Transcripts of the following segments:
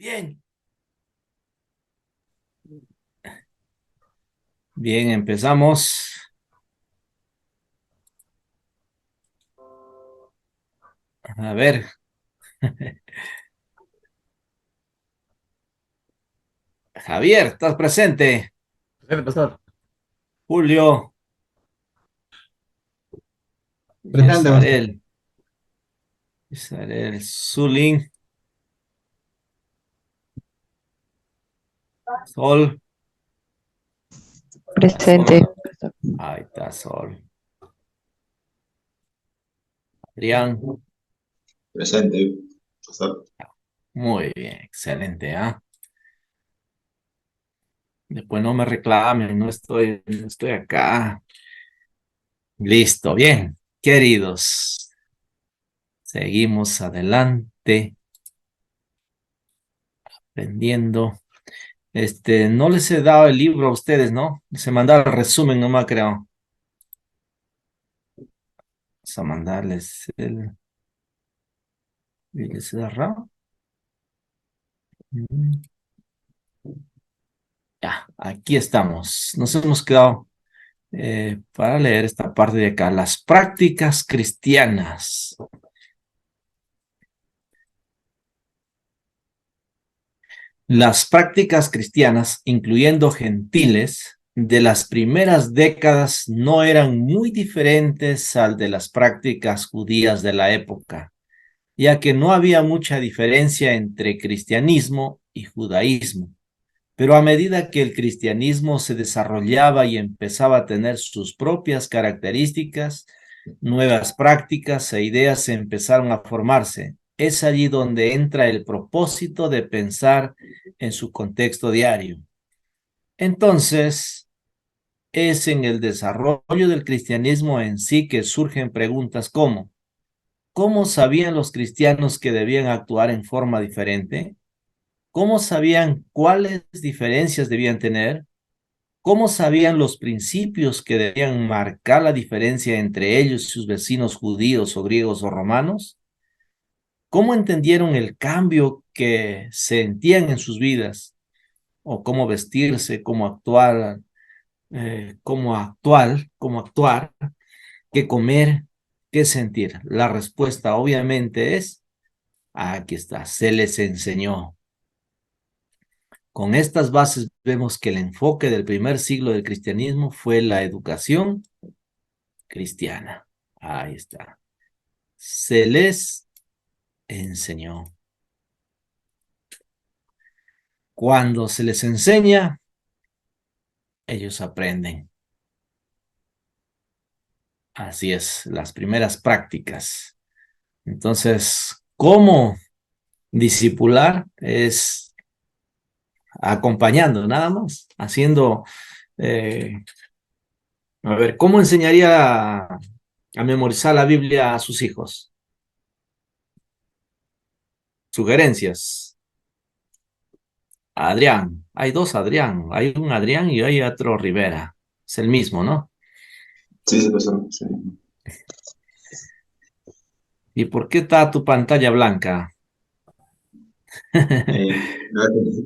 Bien, bien, empezamos. A ver, Javier, ¿estás presente? Presente, pastor. Julio, Presente, pastor. Isarel, Zulín, Sol, Presente. Sol, ahí está Sol, Adrián, Presente. Pastor. muy bien, excelente, ¿ah? Después no me reclamen, no estoy acá. Listo, bien, queridos, seguimos adelante, aprendiendo. No les he dado el libro a ustedes, ¿no? Les he mandado el resumen nomás, creo. Vamos a mandarles el... ¿Les da raro? Mm, Ya, aquí estamos. Nos hemos quedado para leer esta parte de acá. Las prácticas cristianas. Las prácticas cristianas, incluyendo gentiles, de las primeras décadas no eran muy diferentes al de las prácticas judías de la época, ya que no había mucha diferencia entre cristianismo y judaísmo. Pero a medida que el cristianismo se desarrollaba y empezaba a tener sus propias características, nuevas prácticas e ideas se empezaron a formarse. Es allí donde entra el propósito de pensar en su contexto diario. Entonces, es en el desarrollo del cristianismo en sí que surgen preguntas como, ¿cómo sabían los cristianos que debían actuar en forma diferente? ¿Cómo sabían cuáles diferencias debían tener? ¿Cómo sabían los principios que debían marcar la diferencia entre ellos y sus vecinos judíos o griegos o romanos? ¿Cómo entendieron el cambio que sentían en sus vidas? ¿O cómo vestirse, cómo actuar, qué comer, qué sentir? La respuesta obviamente es, aquí está, se les enseñó. Con estas bases vemos que el enfoque del primer siglo del cristianismo fue la educación cristiana. Ahí está. Se les enseñó. Cuando se les enseña, ellos aprenden. Así es, las primeras prácticas. Entonces, ¿cómo discipular? Es acompañando, nada más, haciendo, eh, a ver, ¿cómo enseñaría a memorizar la Biblia a sus hijos? Sugerencias. Adrián, hay dos Adrián, hay un Adrián y hay otro Rivera. Es el mismo, ¿no? Sí, sí, pastor. Sí. ¿Y por qué está tu pantalla blanca?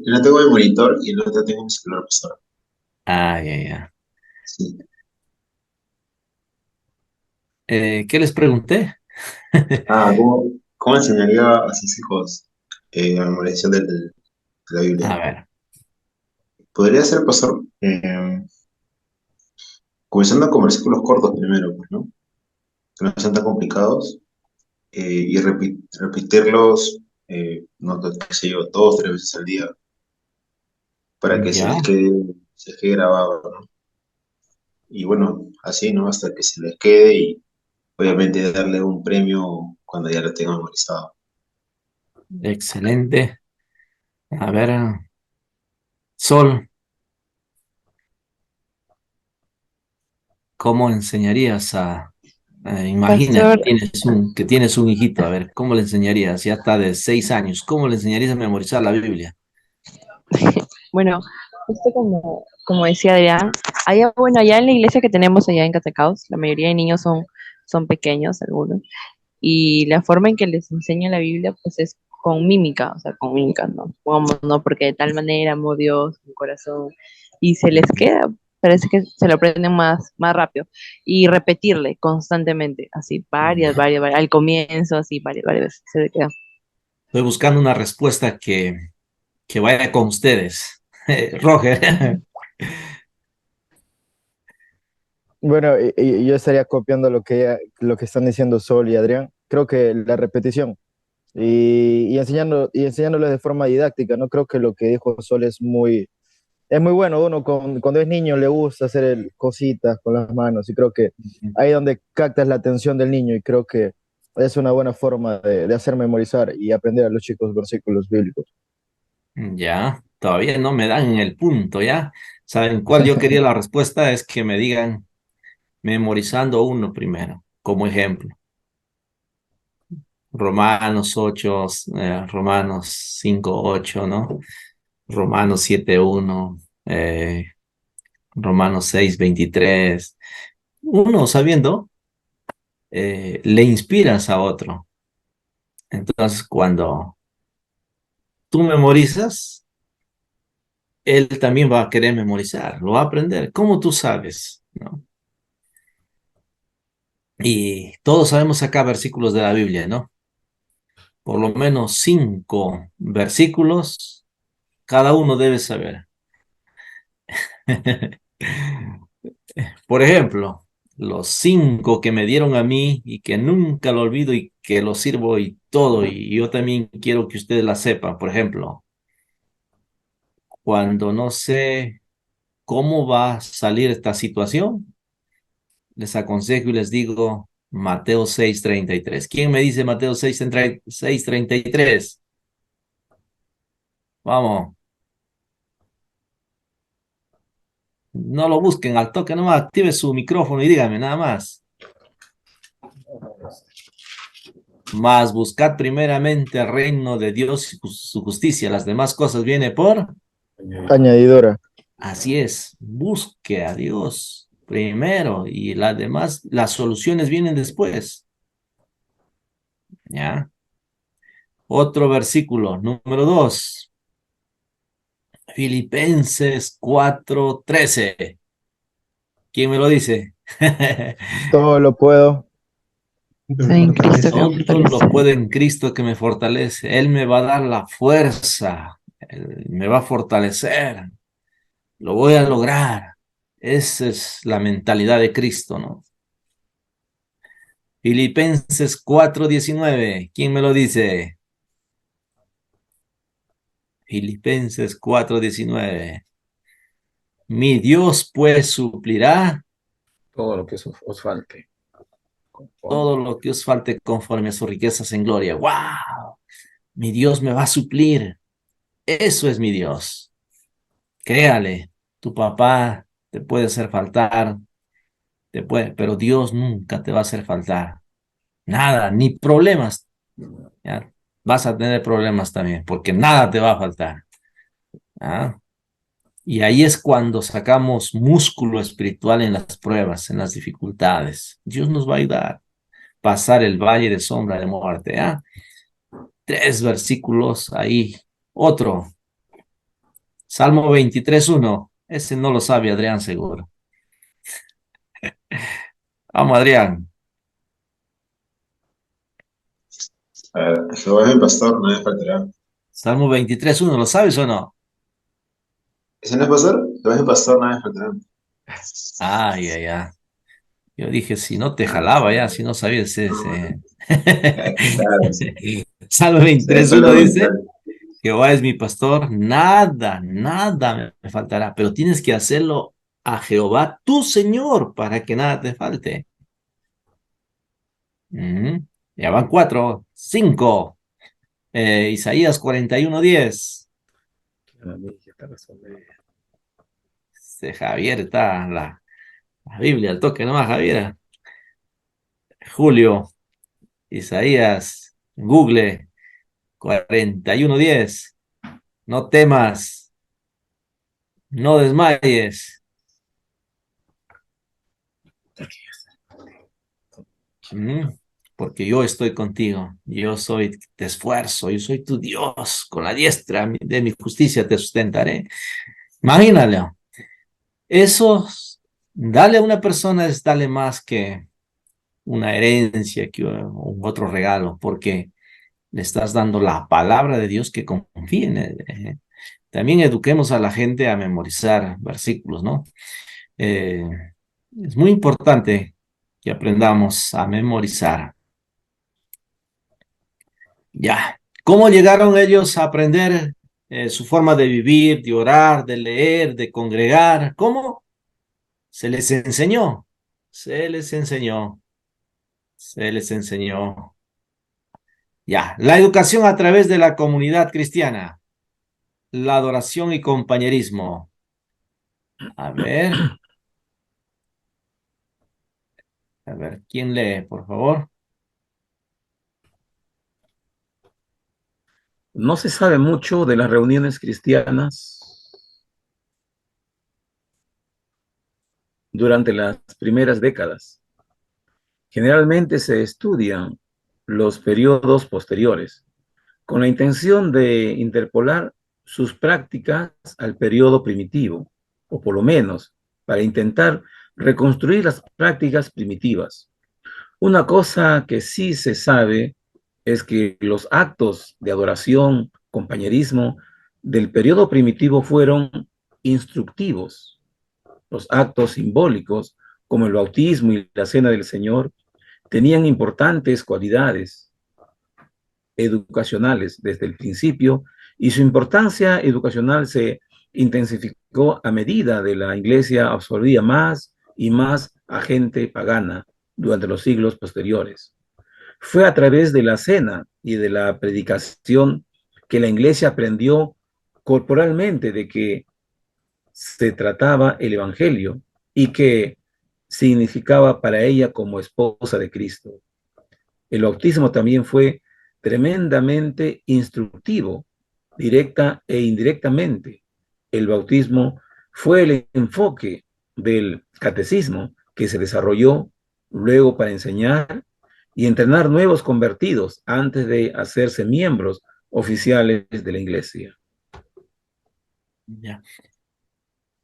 No tengo mi monitor y no tengo mi celular, pastor. Ah, ya, ya. Sí. ¿Qué les pregunté? ¿Cómo enseñaría a sus hijos la memorización de la Biblia? A ver, Podría ser, pastor, comenzando con versículos cortos primero, pues, ¿no? Que no sean tan complicados y repetirlos, no, qué sé yo, dos, tres veces al día para que ya, se les quede grabado, ¿no? Y bueno, así, ¿no? Hasta que se les quede y obviamente darle un premio cuando ya lo tengan memorizado. excelente. A ver, Sol, ¿cómo enseñarías imagina Pastor, que tienes un hijito, a ver, ¿cómo le enseñarías? Ya está de 6 años, ¿cómo le enseñarías a memorizar la Biblia? bueno, justo como decía Adrián, allá en la iglesia que tenemos allá en Catacaos, la mayoría de niños son pequeños, algunos, y la forma en que les enseñan la Biblia, pues es con mímica, o sea, con mímica, ¿no? Supongamos, no, porque de tal manera amó Dios mi corazón y se les queda, parece que se lo aprenden más rápido y repetirle constantemente, así, varias, al comienzo, así, varias veces se le queda. Estoy buscando una respuesta que vaya con ustedes. Roger. Bueno, y yo estaría copiando lo que están diciendo Sol y Adrián. Creo que la repetición y enseñándoles de forma didáctica, ¿no? Creo que lo que dijo Sol es muy bueno. Uno cuando es niño le gusta hacer cositas con las manos y creo que ahí es donde captas la atención del niño y creo que es una buena forma de hacer memorizar y aprender a los chicos versículos bíblicos. Ya, todavía no me dan el punto, ¿ya? ¿Saben cuál yo quería la respuesta? Es que me digan memorizando uno primero, como ejemplo. Romanos 8, Romanos 5 8, ¿no? Romanos 7 1, Romanos 6 23. Uno sabiendo, le inspiras a otro. Entonces, cuando tú memorizas, él también va a querer memorizar, lo va a aprender. ¿Cómo tú sabes? ¿No? Y todos sabemos acá versículos de la Biblia, ¿no? Por lo menos 5 versículos, cada uno debe saber. Por ejemplo, los 5 que me dieron a mí y que nunca lo olvido y que lo sirvo y todo, y yo también quiero que ustedes la sepan. Por ejemplo, cuando no sé cómo va a salir esta situación, les aconsejo y les digo Mateo 6:33. ¿Quién me dice Mateo 6:33? Vamos, no lo busquen al toque nomás, active su micrófono y dígame nada más. Mas buscad primeramente el reino de Dios y su justicia. Las demás cosas viene por. Añadidora. Así es, busque a Dios primero y las demás, las soluciones vienen después. ¿Ya? Otro versículo, número 2. Filipenses 4:13. ¿Quién me lo dice? Todo lo puedo. Soy en Cristo que me Todo fortalece. lo puedo en Cristo que me fortalece. Él me va a dar la fuerza. Él me va a fortalecer. Lo voy a lograr. Esa es la mentalidad de Cristo, ¿no? Filipenses 4:19. ¿Quién me lo dice? Filipenses 4:19. Mi Dios pues suplirá Todo lo que os falte. Conforme. todo lo que os falte conforme a sus riquezas en gloria. ¡Wow! Mi Dios me va a suplir. Eso es mi Dios. Créale, tu papá te puede hacer faltar, pero Dios nunca te va a hacer faltar. Nada, ni problemas. ¿Ya? Vas a tener problemas también, porque nada te va a faltar. ¿Ah? Y ahí es cuando sacamos músculo espiritual en las pruebas, en las dificultades. Dios nos va a ayudar a pasar el valle de sombra de muerte. ¿Ah? 3 versículos ahí. Otro, Salmo 23:1. Ese no lo sabe Adrián seguro. Vamos, Adrián. A ver, Jehová es mi pastor, no me faltará. Salmo 23:1, ¿lo sabes o no? ¿Ese no es pastor? Jehová es mi pastor, no me faltará. Ay, ay, ay. Yo dije, si no te jalaba ya, si no sabías ese. Claro, sí. Salmo Se 23:1 suele dice, mental. Jehová es mi pastor, nada me faltará, pero tienes que hacerlo a Jehová tu Señor para que nada te falte. Ujú. Ya van 4, 5. Isaías 41:10. Javier está la Biblia al toque nomás, Javier. Julio, Isaías, Google 41:10. No temas, no desmayes. porque yo estoy contigo, yo soy, te esfuerzo, yo soy tu Dios, con la diestra de mi justicia te sustentaré. Imagínale, eso, darle a una persona es darle más que una herencia, que un otro regalo, porque le estás dando la palabra de Dios que confía en él. También eduquemos a la gente a memorizar versículos, ¿no? Eh, es muy importante que aprendamos a memorizar. Ya. ¿Cómo llegaron ellos a aprender su forma de vivir, de orar, de leer, de congregar? ¿Cómo? Se les enseñó. Se les enseñó. Se les enseñó. Ya. La educación a través de la comunidad cristiana. La adoración y compañerismo. A ver, ¿quién lee, por favor? No se sabe mucho de las reuniones cristianas durante las primeras décadas. Generalmente se estudian los periodos posteriores, con la intención de interpolar sus prácticas al periodo primitivo, o por lo menos para intentar reconstruir las prácticas primitivas. Una cosa que sí se sabe es que los actos de adoración, compañerismo del periodo primitivo fueron instructivos. Los actos simbólicos, como el bautismo y la cena del Señor, tenían importantes cualidades educacionales desde el principio y su importancia educacional se intensificó a medida de la iglesia absorbía más y más a gente pagana durante los siglos posteriores. Fue a través de la cena y de la predicación que la iglesia aprendió corporalmente de que se trataba el evangelio y que significaba para ella como esposa de Cristo. El bautismo también fue tremendamente instructivo, directa e indirectamente. El bautismo fue el enfoque del catecismo que se desarrolló luego para enseñar y entrenar nuevos convertidos antes de hacerse miembros oficiales de la iglesia. Ya.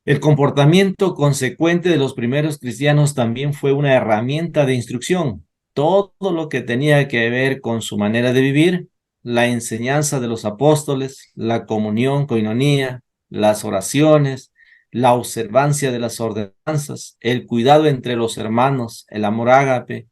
El comportamiento consecuente de los primeros cristianos también fue una herramienta de instrucción. Todo lo que tenía que ver con su manera de vivir, la enseñanza de los apóstoles, la comunión, coinonía, las oraciones, la observancia de las ordenanzas, el cuidado entre los hermanos, el amor ágape,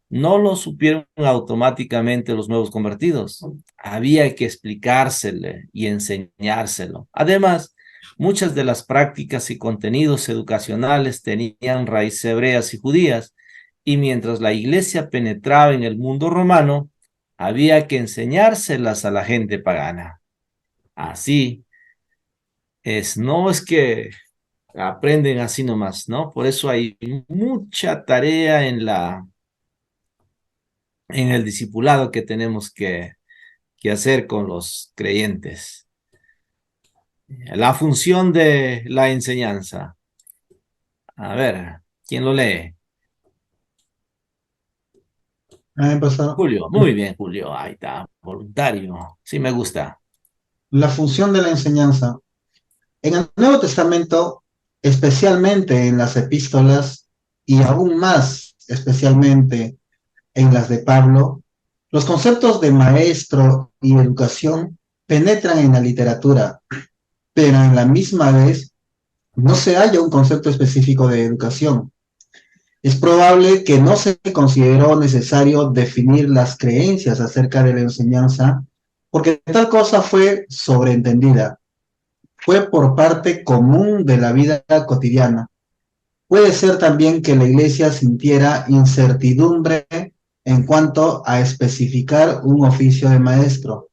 no lo supieron automáticamente los nuevos convertidos. Había que explicársele y enseñárselo. Además, muchas de las prácticas y contenidos educacionales tenían raíces hebreas y judías, y mientras la iglesia penetraba en el mundo romano, había que enseñárselas a la gente pagana. Así no es que aprenden así nomás, ¿no? Por eso hay mucha tarea en el discipulado que tenemos que hacer con los creyentes. La función de la enseñanza. A ver, ¿quién lo lee? Julio, muy bien, Julio. Ahí está, voluntario. Sí, me gusta. La función de la enseñanza. En el Nuevo Testamento, especialmente en las epístolas y aún más especialmente en las de Pablo, los conceptos de maestro y educación penetran en la literatura, pero en la misma vez no se halla un concepto específico de educación. Es probable que no se consideró necesario definir las creencias acerca de la enseñanza, porque tal cosa fue sobreentendida, fue por parte común de la vida cotidiana. Puede ser también que la iglesia sintiera incertidumbre en cuanto a especificar un oficio de maestro.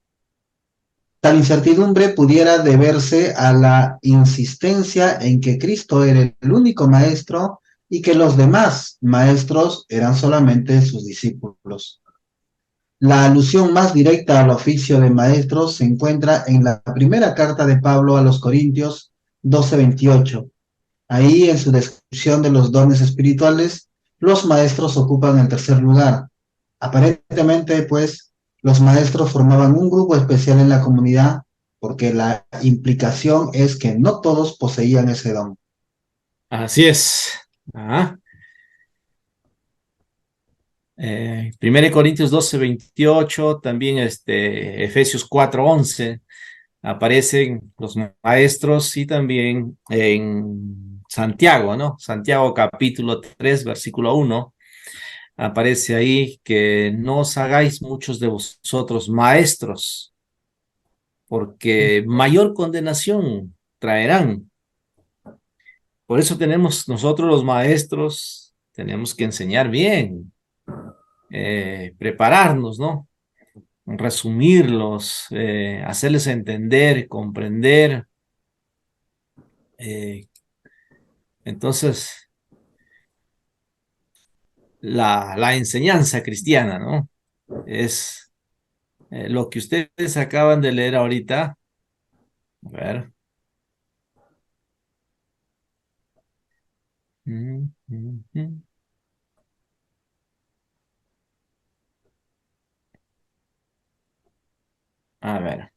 Tal incertidumbre pudiera deberse a la insistencia en que Cristo era el único maestro y que los demás maestros eran solamente sus discípulos. La alusión más directa al oficio de maestro se encuentra en la primera carta de Pablo a los Corintios 12:28. Ahí, en su descripción de los dones espirituales, los maestros ocupan el tercer lugar. Aparentemente, pues, los maestros formaban un grupo especial en la comunidad porque la implicación es que no todos poseían ese don. Así es. Ah, 1 Corintios 12:28, también Efesios 4:11, aparecen los maestros y también en Santiago, ¿no? Santiago capítulo 3, versículo 1, aparece ahí que no os hagáis muchos de vosotros maestros, porque mayor condenación traerán. Por eso tenemos nosotros los maestros, tenemos que enseñar bien, prepararnos, ¿no? Resumirlos, hacerles entender, comprender. eh, entonces, la enseñanza cristiana, ¿no? Es lo que ustedes acaban de leer ahorita. A ver. Mm, mm, mm. A ver.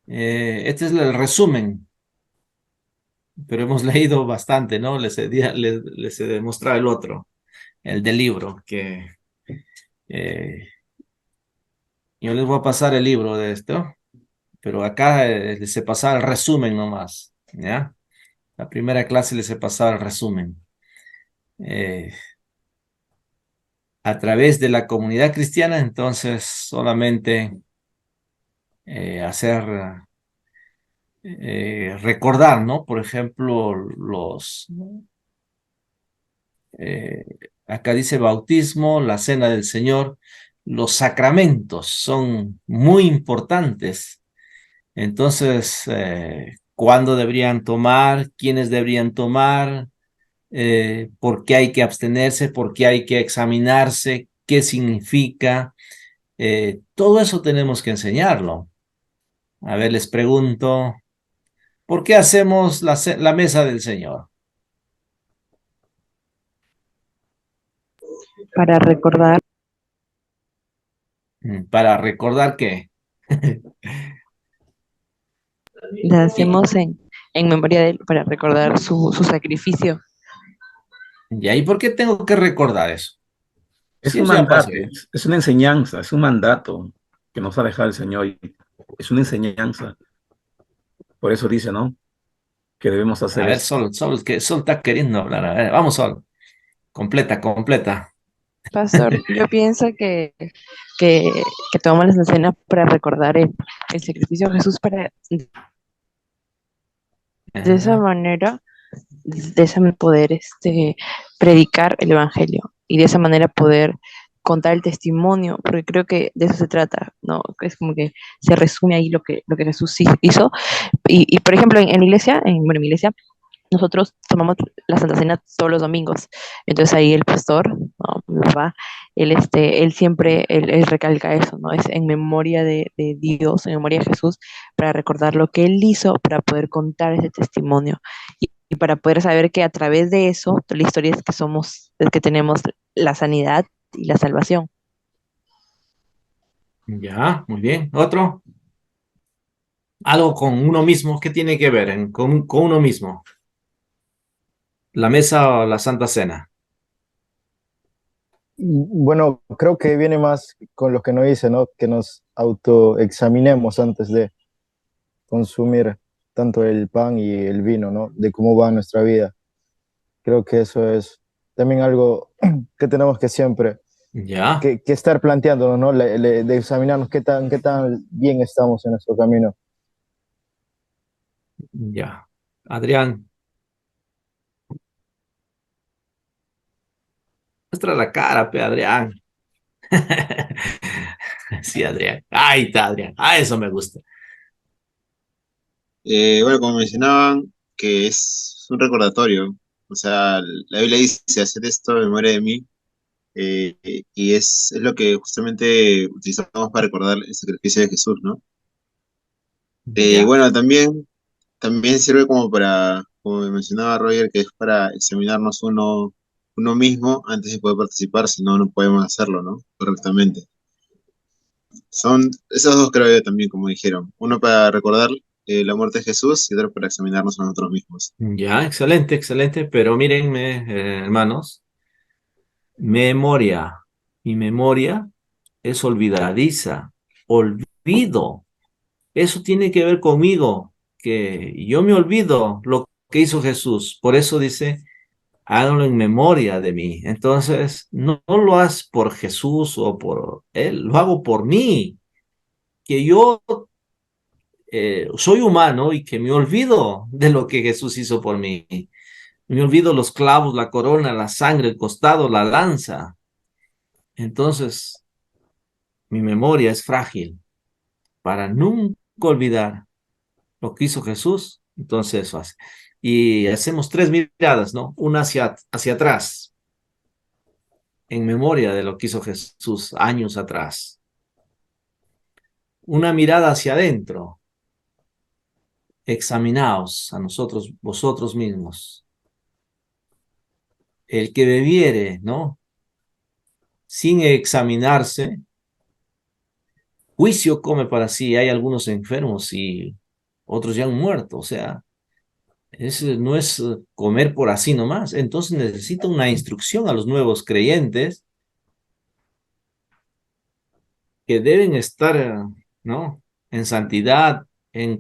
Este es el resumen, pero hemos leído bastante, ¿no? Les he demostrado el otro, el del libro, que yo les voy a pasar el libro de esto, pero acá les he pasado el resumen nomás, ¿ya? La primera clase les he pasado el resumen. Eh, a través de la comunidad cristiana, entonces solamente hacer, recordar, ¿no? Por ejemplo, eh, acá dice bautismo, la cena del Señor, los sacramentos son muy importantes. Entonces, ¿cuándo deberían tomar? ¿Quiénes deberían tomar? ¿Por qué hay que abstenerse? ¿Por qué hay que examinarse? ¿Qué significa? Todo eso tenemos que enseñarlo. A ver, les pregunto, ¿por qué hacemos la mesa del Señor? Para recordar, Para recordar que... la y, hacemos en memoria de él, para recordar su sacrificio. ¿Y ahí por qué tengo que recordar eso? Es Sí, un eso ya mandato, pasó. es una enseñanza, es un mandato que nos ha dejado el Señor. Es una enseñanza. Por eso dice, ¿no? Que debemos A hacer ver, esto. Sol está queriendo hablar. A ver, vamos, Sol. Completa, completa. Pastor, yo pienso que, que tomamos la cena para recordar el sacrificio de Jesús, para de esa Ajá. manera, de esa manera poder predicar el Evangelio y de esa manera poder contar el testimonio, porque creo que de eso se trata, ¿no? Es como que se resume ahí lo que Jesús hizo. Y por ejemplo, en mi iglesia, bueno, en mi iglesia, nosotros tomamos la Santa Cena todos los domingos. Entonces ahí el pastor, ¿no? Mi papá, él siempre, él recalca eso, ¿no? Es en memoria de Dios, en memoria de Jesús, para recordar lo que él hizo, para poder contar ese testimonio y para poder saber que a través de eso, la historia es que es que tenemos la sanidad y la salvación. Ya, muy bien. Otro. Algo con uno mismo. ¿Qué tiene que ver con uno mismo? ¿La mesa o la Santa Cena? Bueno, creo que viene más con lo que nos dice, ¿no? Que nos autoexaminemos antes de consumir tanto el pan y el vino, ¿no? De cómo va nuestra vida. Creo que eso es también algo que tenemos que siempre Ya, que estar planteándonos, ¿no? De examinarnos qué tan bien estamos en nuestro camino. ya. Adrián, muestra la cara, pe, Adrián. Sí, Adrián. Ahí está, Adrián. Ah, eso me gusta. Bueno, como mencionaban, que es un recordatorio. O sea, la Biblia dice, haced esto en memoria de mí. Y es lo que justamente utilizamos para recordar el sacrificio de Jesús, ¿no? Ya. Bueno, también sirve como para, como mencionaba Roger, que es para examinarnos uno, uno mismo antes de poder participar, si no, no podemos hacerlo, ¿no? Correctamente. Son esos dos, creo yo, también, como dijeron. Uno para recordar la muerte de Jesús y otro para examinarnos a nosotros mismos. Ya, excelente, excelente. Pero mírenme, hermanos, memoria. Mi memoria es olvidadiza. Olvido. Eso tiene que ver conmigo, que yo me olvido lo que hizo Jesús. Por eso dice, háganlo en memoria de mí. Entonces, no, no lo hagas por Jesús o por Él, lo hago por mí, que yo soy humano y que me olvido de lo que Jesús hizo por mí. Me olvido los clavos, la corona, la sangre, el costado, la lanza. Entonces, mi memoria es frágil para nunca olvidar lo que hizo Jesús. Entonces, eso hace. Y hacemos tres miradas, ¿no? Una hacia atrás, en memoria de lo que hizo Jesús años atrás. Una mirada hacia adentro, examinaos a nosotros, vosotros mismos. El que bebiere, ¿no? Sin examinarse, juicio come para sí. Hay algunos enfermos y otros ya han muerto. O sea, no es comer por así nomás. Entonces necesita una instrucción a los nuevos creyentes que deben estar, ¿no? En santidad, en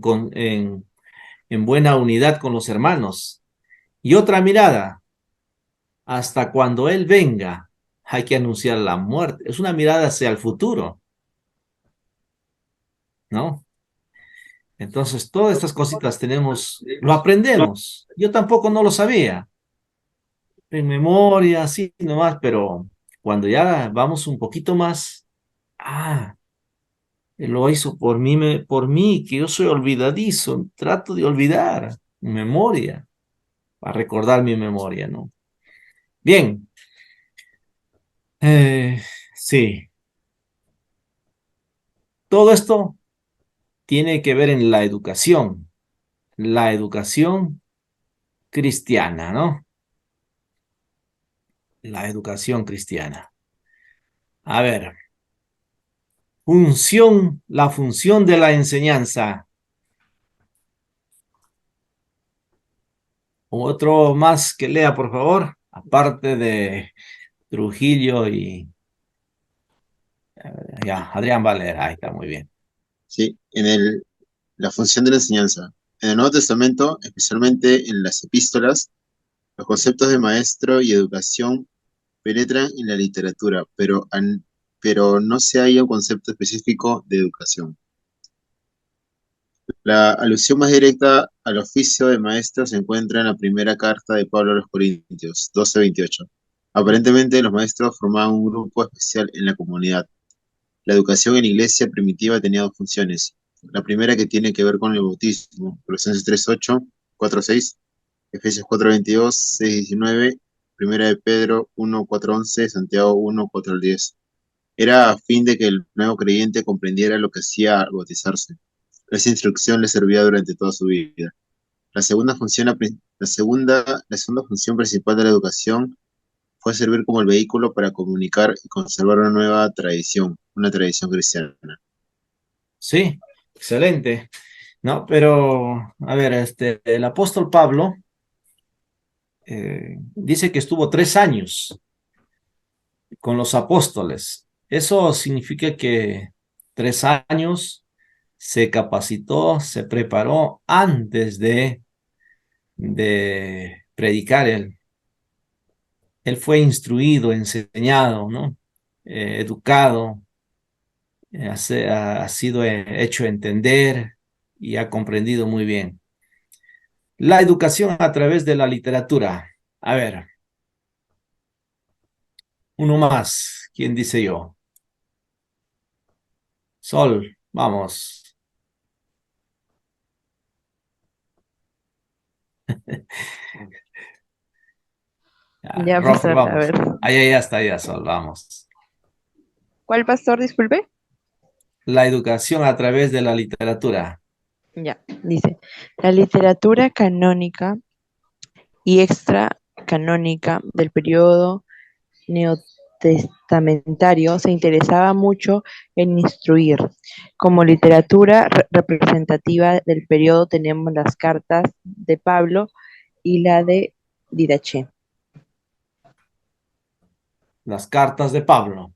buena unidad con los hermanos. Y otra mirada, hasta cuando Él venga, hay que anunciar la muerte. Es una mirada hacia el futuro, ¿no? Entonces, todas estas cositas lo aprendemos. Yo tampoco no lo sabía, en memoria, así nomás, pero cuando ya vamos un poquito más, ah, Él lo hizo por mí, que yo soy olvidadizo, trato de olvidar mi memoria, para recordar mi memoria, ¿no? Bien, sí, todo esto tiene que ver en la educación cristiana, ¿no? La educación cristiana. A ver, la función de la enseñanza. Otro más que lea, por favor, aparte de Trujillo y ya, Adrián va a leer. Ahí está, muy bien. ¿Sí? La función de la enseñanza. En el Nuevo Testamento, especialmente en las epístolas, los conceptos de maestro y educación penetran en la literatura, pero no se halla un concepto específico de educación. La alusión más directa al oficio de maestro se encuentra en la primera carta de Pablo a los Corintios, 12:28. Aparentemente, los maestros formaban un grupo especial en la comunidad. La educación en la iglesia primitiva tenía dos funciones. La primera, que tiene que ver con el bautismo, Colosenses 3:8, 4:6, Efesios 4:22, 6:19, Primera de Pedro 1:4:11, Santiago 1:4-10. Era a fin de que el nuevo creyente comprendiera lo que hacía al bautizarse. Esa instrucción le servía durante toda su vida. La segunda función principal de la educación fue servir como el vehículo para comunicar y conservar una tradición cristiana. Sí, excelente. No, pero, a ver, el apóstol Pablo dice que estuvo 3 años con los apóstoles. Eso significa que 3 años se capacitó, se preparó antes de predicar. Él fue instruido, enseñado, ¿no? Educado, ha sido hecho entender y ha comprendido muy bien. La educación a través de la literatura. A ver, uno más. ¿Quién dice yo? Sol, vamos. Ya, Roger, pastor, a vamos. ver. Ahí ya está, ya, Sol, vamos. ¿Cuál pastor, disculpe? La educación a través de la literatura. Ya, dice, la literatura canónica y extra canónica del periodo neotestamentario se interesaba mucho en instruir. Como literatura representativa del periodo tenemos las cartas de Pablo y la de Didache. Las cartas de Pablo.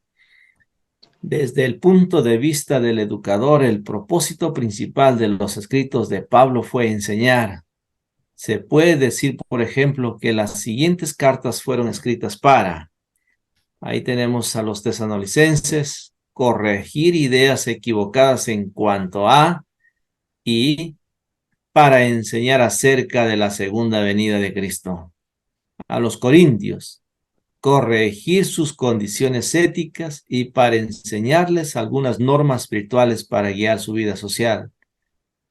Desde el punto de vista del educador, el propósito principal de los escritos de Pablo fue enseñar. Se puede decir, por ejemplo, que las siguientes cartas fueron escritas para, ahí tenemos a los tesalonicenses, corregir ideas equivocadas en cuanto a, y para enseñar acerca de la segunda venida de Cristo. A los corintios, corregir sus condiciones éticas y para enseñarles algunas normas espirituales para guiar su vida social.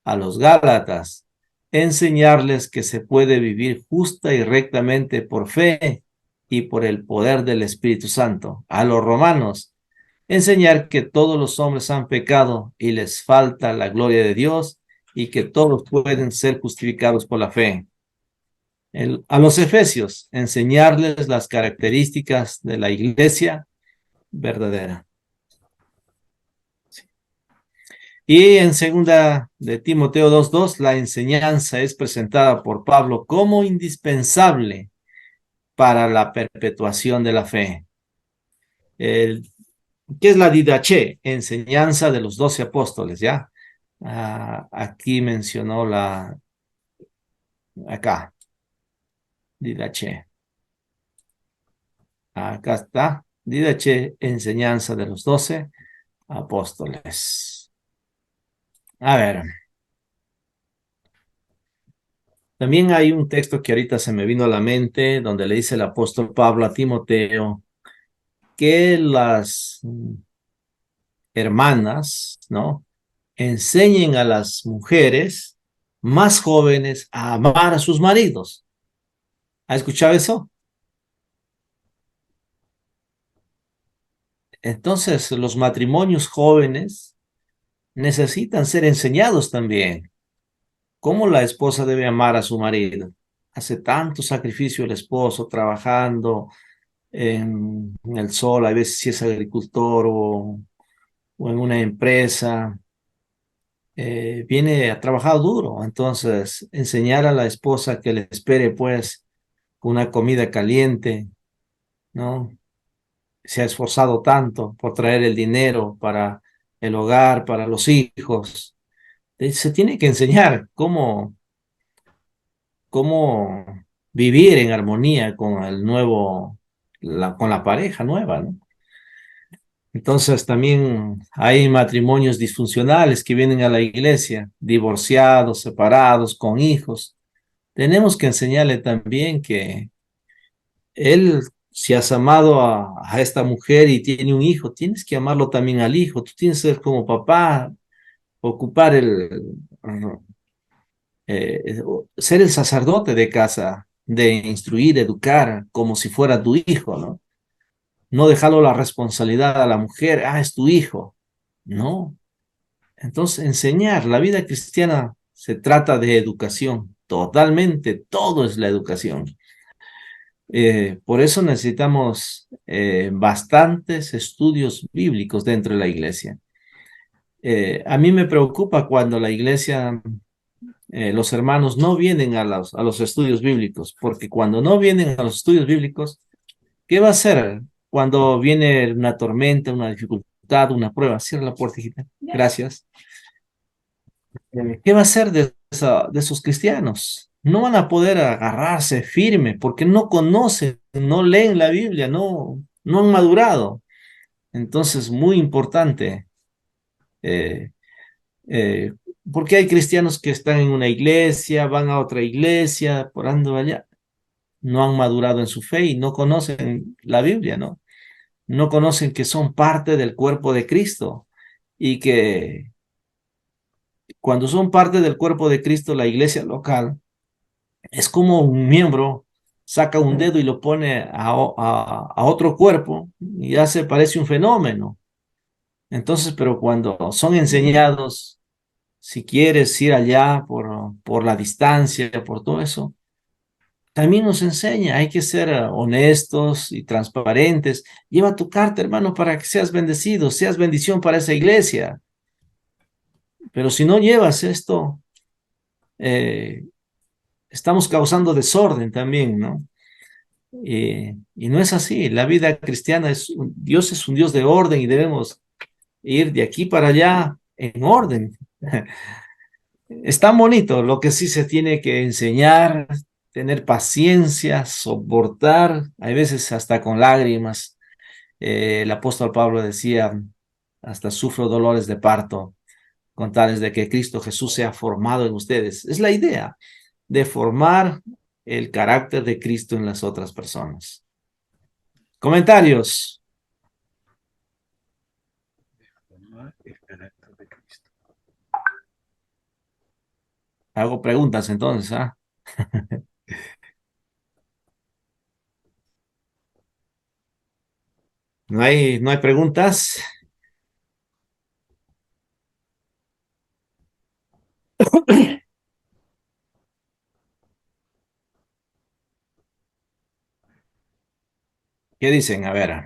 A los gálatas, enseñarles que se puede vivir justa y rectamente por fe y por el poder del Espíritu Santo. A los romanos, enseñar que todos los hombres han pecado y les falta la gloria de Dios y que todos pueden ser justificados por la fe. A los efesios, enseñarles las características de la iglesia verdadera. Y en segunda de Timoteo 2:2, la enseñanza es presentada por Pablo como indispensable para la perpetuación de la fe. ¿Qué es la didache? Enseñanza de los 12 apóstoles, ¿ya? Aquí mencionó acá, didache. Acá está, didache, enseñanza de los 12 apóstoles. A ver. También hay un texto que ahorita se me vino a la mente, donde le dice el apóstol Pablo a Timoteo que las hermanas, ¿no?, enseñen a las mujeres más jóvenes a amar a sus maridos. ¿Ha escuchado eso? Entonces, los matrimonios jóvenes necesitan ser enseñados también. ¿Cómo la esposa debe amar a su marido? Hace tanto sacrificio el esposo trabajando en el sol, a veces si es agricultor o en una empresa, viene a trabajar duro. Entonces, enseñar a la esposa que le espere pues una comida caliente, ¿no? Se ha esforzado tanto por traer el dinero para el hogar, para los hijos. Se tiene que enseñar cómo vivir en armonía con el nuevo, con la pareja nueva, ¿no? Entonces también hay matrimonios disfuncionales que vienen a la iglesia, divorciados, separados, con hijos. Tenemos que enseñarle también que él, si has amado a esta mujer y tiene un hijo, tienes que amarlo también al hijo. Tú tienes que ser como papá, ocupar eh, ser el sacerdote de casa, de instruir, educar como si fuera tu hijo, ¿no? No dejarlo la responsabilidad a la mujer, es tu hijo. No. Entonces, enseñar, la vida cristiana se trata de educación, totalmente, todo es la educación. Por eso necesitamos bastantes estudios bíblicos dentro de la iglesia. A mí me preocupa cuando la iglesia, los hermanos no vienen a los estudios bíblicos, porque cuando no vienen a los estudios bíblicos, ¿qué va a hacer cuando viene una tormenta, una dificultad, una prueba? Cierra la puerta, hijita. Gracias. ¿Qué va a hacer de esos cristianos? No van a poder agarrarse firme porque no conocen, no leen la Biblia, no han madurado. Entonces, muy importante, eh, eh, porque hay cristianos que están en una iglesia, van a otra iglesia, por ando allá, no han madurado en su fe y no conocen la Biblia, ¿no? No conocen que son parte del cuerpo de Cristo y que cuando son parte del cuerpo de Cristo, la iglesia local es como un miembro saca un dedo y lo pone a otro cuerpo y ya se parece un fenómeno. Entonces, pero cuando son enseñados, si quieres ir allá por la distancia, por todo eso, también nos enseña, hay que ser honestos y transparentes. Lleva tu carta, hermano, para que seas bendecido, seas bendición para esa iglesia. Pero si no llevas esto, estamos causando desorden también, ¿no? Y no es así. La vida cristiana Dios es un Dios de orden y debemos ir de aquí para allá en orden. Es tan bonito, lo que sí se tiene que enseñar, tener paciencia, soportar, hay veces hasta con lágrimas. El apóstol Pablo decía, hasta sufro dolores de parto, con tales de que Cristo Jesús sea formado en ustedes. Es la idea de formar el carácter de Cristo en las otras personas. Comentarios. El carácter de Cristo. Hago preguntas entonces, ¿ah? ¿No hay preguntas? ¿Qué dicen? A ver.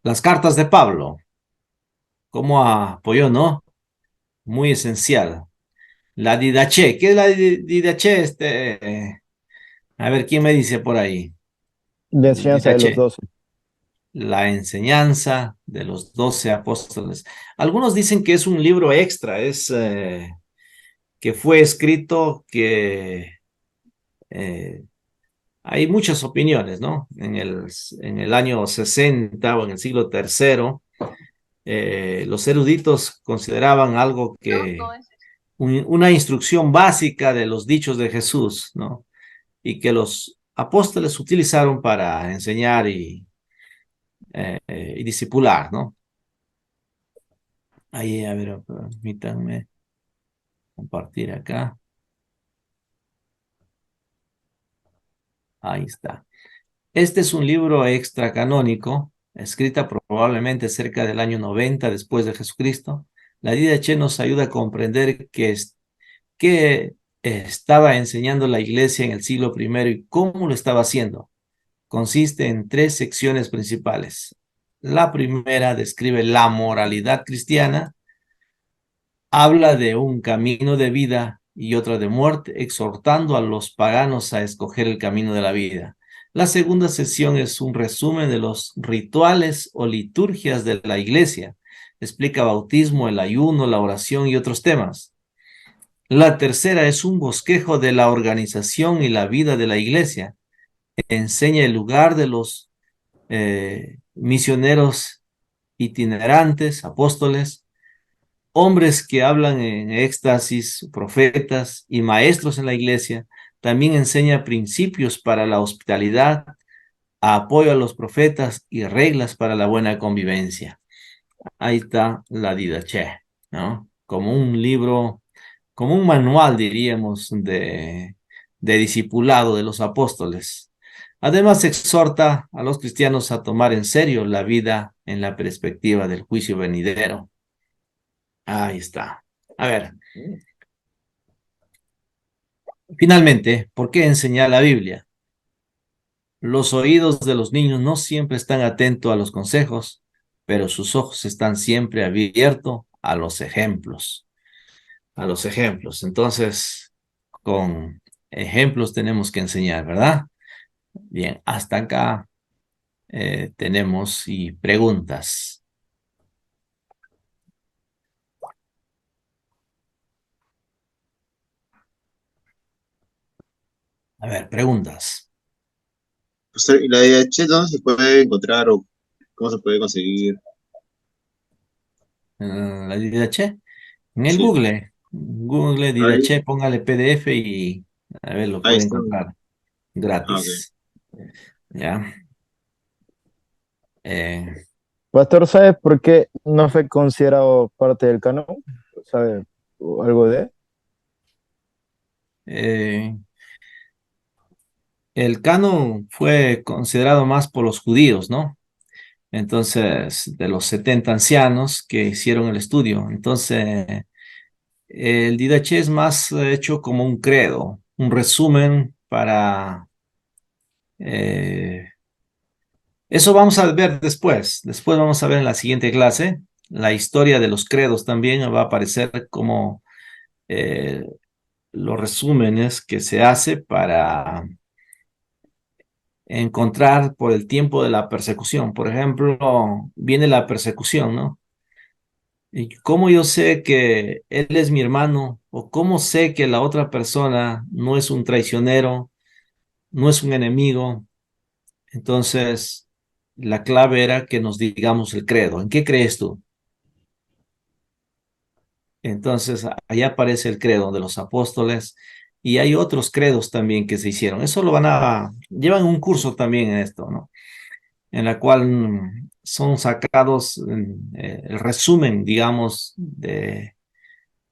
Las cartas de Pablo. ¿Cómo apoyó, no? Muy esencial. La didache. ¿Qué es la didache? A ver, ¿quién me dice por ahí? La El enseñanza de los didache. 12. La enseñanza de los 12 apóstoles. Algunos dicen que es un libro extra, que fue escrito, que hay muchas opiniones, ¿no? En el año 60 o en el siglo tercero, los eruditos consideraban algo una instrucción básica de los dichos de Jesús, ¿no? Y que los apóstoles utilizaron para enseñar y discipular, ¿no? Ahí, a ver, permítanme compartir acá. Ahí está. Este es un libro extracanónico, escrita probablemente cerca del año 90 después de Jesucristo. La Didache nos ayuda a comprender qué estaba enseñando la iglesia en el siglo I y cómo lo estaba haciendo. Consiste en 3 secciones principales. La primera describe la moralidad cristiana, habla de un camino de vida y otro de muerte, exhortando a los paganos a escoger el camino de la vida. La segunda sesión es un resumen de los rituales o liturgias de la iglesia. Explica bautismo, el ayuno, la oración y otros temas. La tercera es un bosquejo de la organización y la vida de la iglesia. Enseña el lugar de los misioneros itinerantes, apóstoles, hombres que hablan en éxtasis, profetas y maestros en la iglesia. También enseña principios para la hospitalidad, apoyo a los profetas y reglas para la buena convivencia. Ahí está la Didache, ¿no? Como un libro, como un manual, diríamos, de discipulado de los apóstoles. Además, exhorta a los cristianos a tomar en serio la vida en la perspectiva del juicio venidero. Ahí está. A ver, finalmente, ¿por qué enseñar la Biblia? Los oídos de los niños no siempre están atentos a los consejos, pero sus ojos están siempre abiertos a los ejemplos. A los ejemplos. Entonces, con ejemplos tenemos que enseñar, ¿verdad? Bien, hasta acá tenemos y preguntas. A ver, preguntas. Profesor, ¿y la DH dónde se puede encontrar o cómo se puede conseguir? La Didache, en el Sí, Google ahí, Didache, póngale PDF y a ver, lo ahí puede está. encontrar Ah, ok. gratis. ¿Ya? Eh, Pastor, ¿sabes por qué no fue considerado parte del canon? ¿Sabe algo de? eh, el canon fue considerado más por los judíos, ¿no? Entonces, de los 70 ancianos que hicieron el estudio. Entonces, el Didache es más hecho como un credo, un resumen eso vamos a ver después. Después vamos a ver en la siguiente clase. La historia de los credos también va a aparecer como los resúmenes que se hace para encontrar por el tiempo de la persecución. Por ejemplo, viene la persecución, ¿no? ¿Y cómo yo sé que él es mi hermano? ¿O cómo sé que la otra persona no es un traicionero, no es un enemigo? Entonces, la clave era que nos digamos el credo. ¿En qué crees tú? Entonces, ahí aparece el credo de los apóstoles y hay otros credos también que se hicieron. Eso llevan un curso también en esto, ¿no? En la cual son sacados el resumen, digamos, de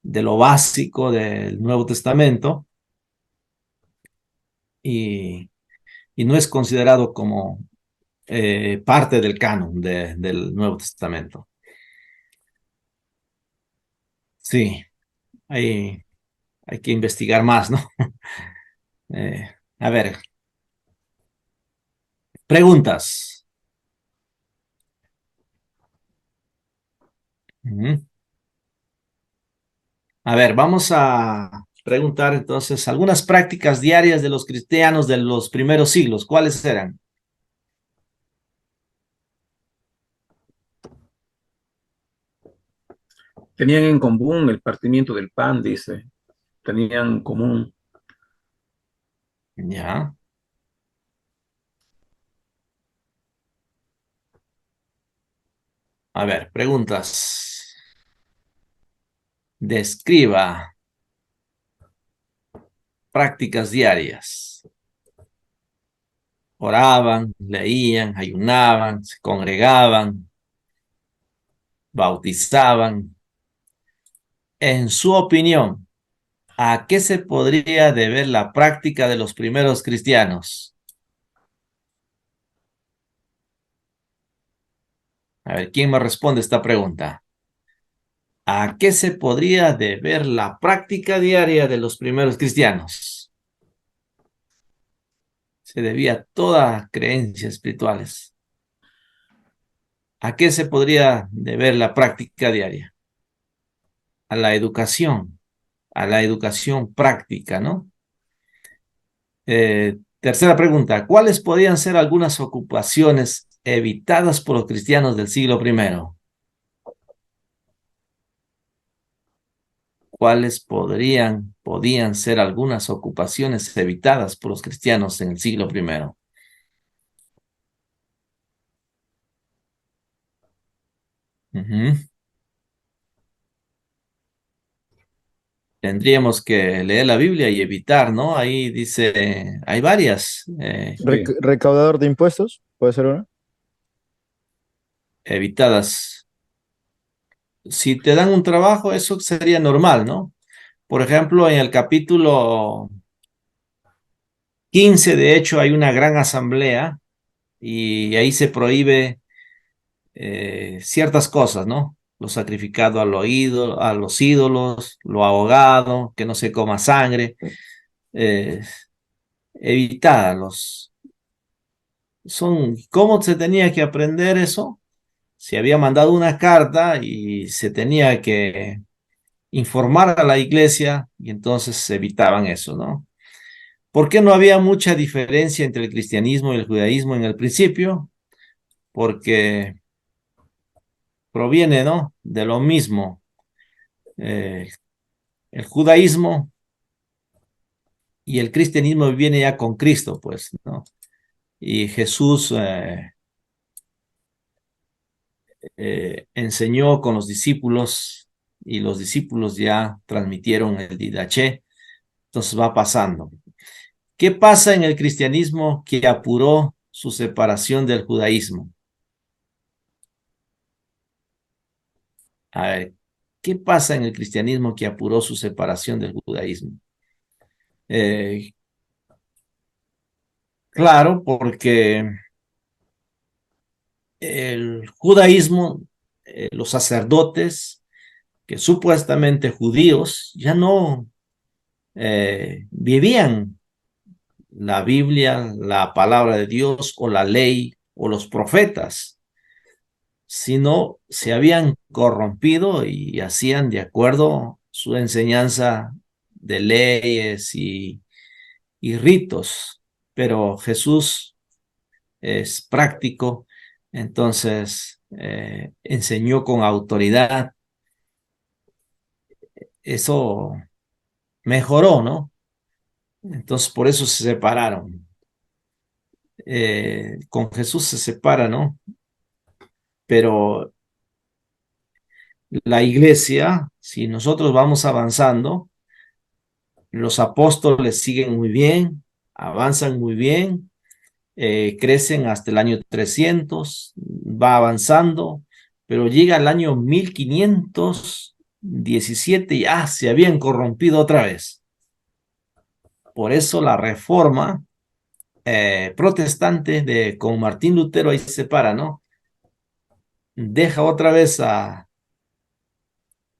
lo básico del Nuevo Testamento y, y no es considerado como parte del canon del Nuevo Testamento. Sí, hay que investigar más, ¿no? A ver, preguntas. Ujú. A ver, vamos a preguntar entonces algunas prácticas diarias de los cristianos de los primeros siglos. ¿Cuáles eran? Tenían en común el partimiento del pan, dice. Tenían en común. Ya. A ver, preguntas. Describa prácticas diarias. Oraban, leían, ayunaban, se congregaban, bautizaban. En su opinión, ¿a qué se podría deber la práctica de los primeros cristianos? A ver, ¿quién me responde esta pregunta? ¿A qué se podría deber la práctica diaria de los primeros cristianos? Se debía a todas creencias espirituales. ¿A qué se podría deber la práctica diaria? A la educación práctica, ¿no? Tercera pregunta, ¿cuáles podrían ser algunas ocupaciones evitadas por los cristianos del siglo primero? ¿Cuáles podían ser algunas ocupaciones evitadas por los cristianos en el siglo primero? Ujú. Tendríamos que leer la Biblia y evitar, ¿no? Ahí dice, hay varias Sí. Recaudador de impuestos, puede ser uno. evitadas. Si te dan un trabajo, eso sería normal, ¿no? Por ejemplo, en el capítulo 15, de hecho, hay una gran asamblea y ahí se prohíbe ciertas cosas, ¿no? Lo sacrificado a los ídolos, lo ahogado, que no se coma sangre, eh, evitar ¿cómo se tenía que aprender eso? Se había mandado una carta y se tenía que informar a la iglesia y entonces se evitaban eso, ¿no? ¿Por qué no había mucha diferencia entre el cristianismo y el judaísmo en el principio? Porque proviene, ¿no? De lo mismo. Eh, el judaísmo y el cristianismo viene ya con Cristo, pues, ¿no? Y Jesús enseñó con los discípulos y los discípulos ya transmitieron el didaché, entonces va pasando. ¿Qué pasa en el cristianismo que apuró su separación del judaísmo? A ver, ¿qué pasa en el cristianismo que apuró su separación del judaísmo? Eh, claro, porque el judaísmo, los sacerdotes, que supuestamente judíos, ya no vivían la Biblia, la palabra de Dios o la ley o los profetas, sino se habían corrompido y hacían de acuerdo su enseñanza de leyes y ritos. Pero Jesús es práctico, entonces enseñó con autoridad. Eso mejoró, ¿no? Entonces por eso se separaron. Con Jesús se separa, ¿no? Pero la iglesia, si nosotros vamos avanzando, los apóstoles siguen muy bien, avanzan muy bien, crecen hasta el año 300, va avanzando, pero llega el año 1517 y ya se habían corrompido otra vez. Por eso la reforma protestante con Martín Lutero ahí se separa, ¿no? Deja otra vez a,